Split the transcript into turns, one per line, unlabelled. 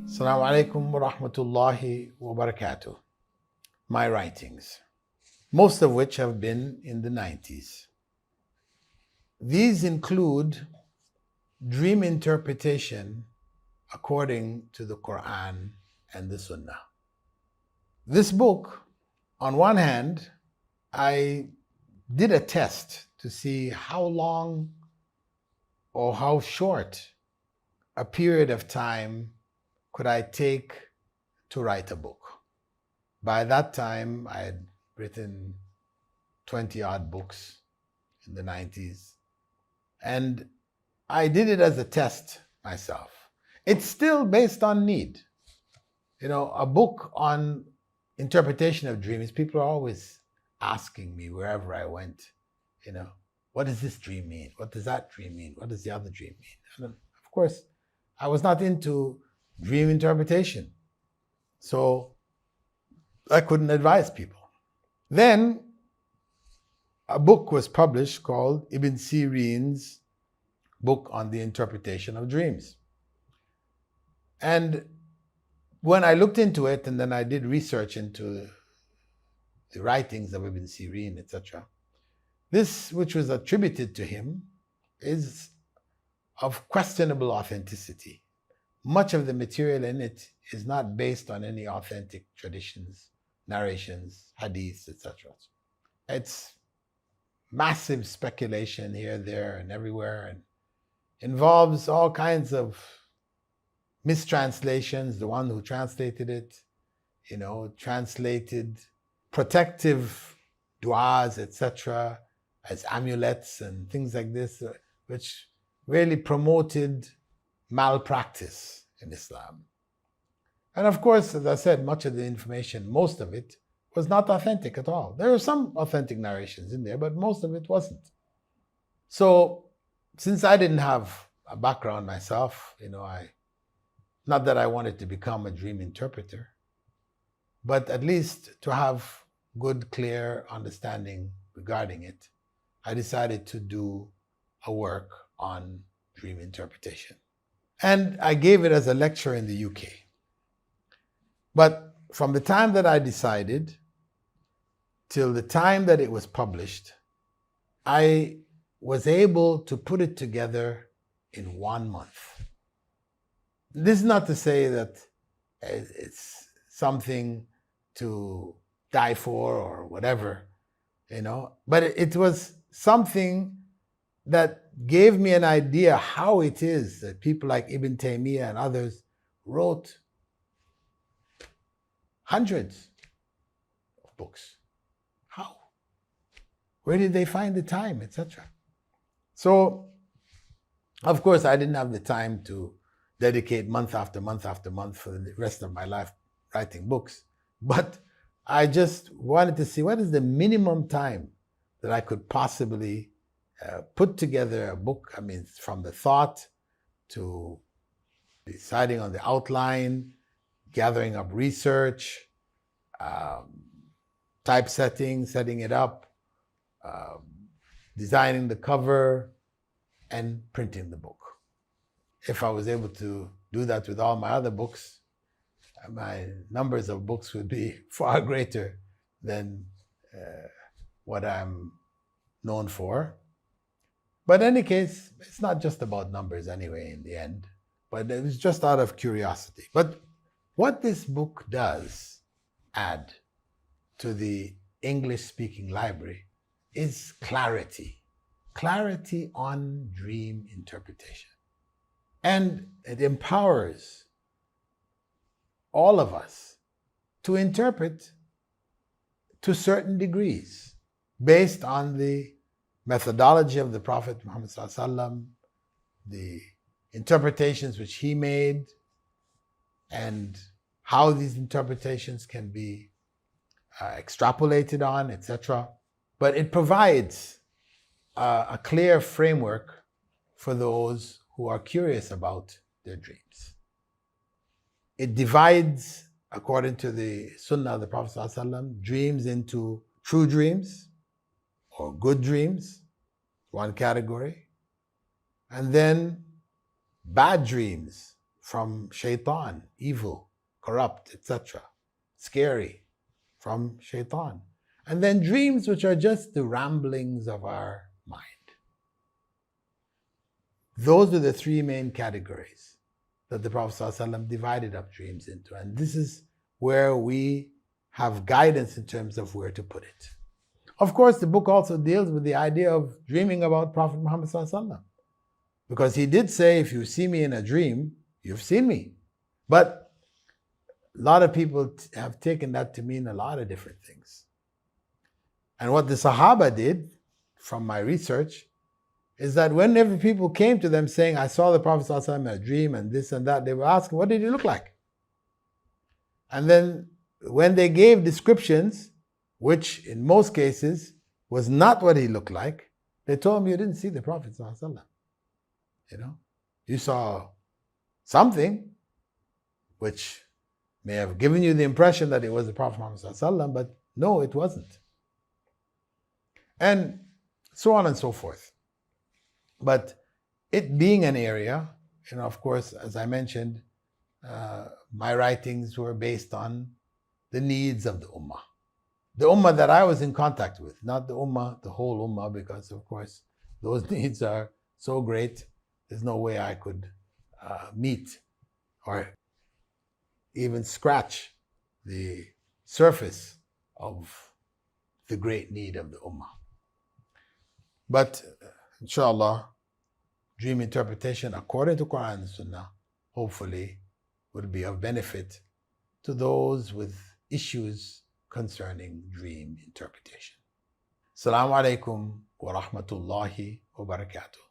Assalamu alaikum wa rahmatullahi wa barakatuh. My writings, most of which have been in the 90s. These include dream interpretation according to the Quran and the Sunnah. This book, on one hand, I did a test to see how long or how short a period of time could I take to write a book. By that time, I had written 20 odd books in the 90s. And I did it as a test myself. It's still based on need. You know, a book on interpretation of dreams, people are always asking me wherever I went, you know, what does this dream mean? What does that dream mean? What does the other dream mean? And of course, I was not into dream interpretation. So I couldn't advise people. Then a book was published called Ibn Sirin's book on the interpretation of dreams. And when I looked into it, and then I did research into the writings of Ibn Sirin, etc., this, which was attributed to him, is of questionable authenticity. Much of the material in it is not based on any authentic traditions, narrations, hadiths, etc. It's massive speculation here, there, and everywhere, and involves all kinds of mistranslations. The one who translated it, you know, translated protective du'as, etc., as amulets and things like this, which really promoted malpractice in Islam. And of course, as I said, much of the information, most of it, was not authentic at all. There are some authentic narrations in there, but most of it wasn't. So, since I didn't have a background myself, you know, not that I wanted to become a dream interpreter, but at least to have good, clear understanding regarding it, I decided to do a work on dream interpretation. And I gave it as a lecture in the UK. But from the time that I decided till the time that it was published, I was able to put it together in 1 month. This is not to say that it's something to die for or whatever, you know, but it was something that gave me an idea how it is that people like Ibn Taymiyyah and others wrote hundreds of books. How? Where did they find the time, etc.? So, of course, I didn't have the time to dedicate month after month after month for the rest of my life writing books, but I just wanted to see what is the minimum time that I could possibly put together a book. I mean, from the thought to deciding on the outline, gathering up research, typesetting, setting it up, designing the cover, and printing the book. If I was able to do that with all my other books, my numbers of books would be far greater than what I'm known for. But in any case, it's not just about numbers anyway in the end, but it was just out of curiosity. But what this book does add to the English-speaking library is clarity. Clarity on dream interpretation. And it empowers all of us to interpret to certain degrees based on the methodology of the Prophet Muhammad ﷺ, the interpretations which he made, and how these interpretations can be extrapolated on, etc. But it provides a clear framework for those who are curious about their dreams. It divides, according to the Sunnah of the Prophet ﷺ, dreams into true dreams or good dreams, one category, and then bad dreams from shaitan, evil, corrupt, etc. Scary, from shaitan. And then dreams, which are just the ramblings of our mind. Those are the three main categories that the Prophet ﷺ divided up dreams into. And this is where we have guidance in terms of where to put it. Of course, the book also deals with the idea of dreaming about Prophet Muhammad ﷺ, because he did say, if you see me in a dream, you've seen me. But a lot of people have taken that to mean a lot of different things. And what the Sahaba did, from my research, is that whenever people came to them saying, I saw the Prophet ﷺ in a dream and this and that, they were asking, what did he look like? And then when they gave descriptions, which in most cases was not what he looked like, they told him, you didn't see the Prophet ﷺ. You saw something which may have given you the impression that it was the Prophet Muhammad ﷺ, but no, it wasn't. And so on and so forth. But it being an area, of course, as I mentioned, my writings were based on the needs of the ummah. The ummah that I was in contact with, not the ummah, the whole ummah, because of course those needs are so great, there's no way I could meet or even scratch the surface of the great need of the ummah. But inshallah, dream interpretation according to Quran and Sunnah hopefully will be of benefit to those with issues concerning dream interpretation. Assalamu alaikum wa rahmatullahi wa barakatuh.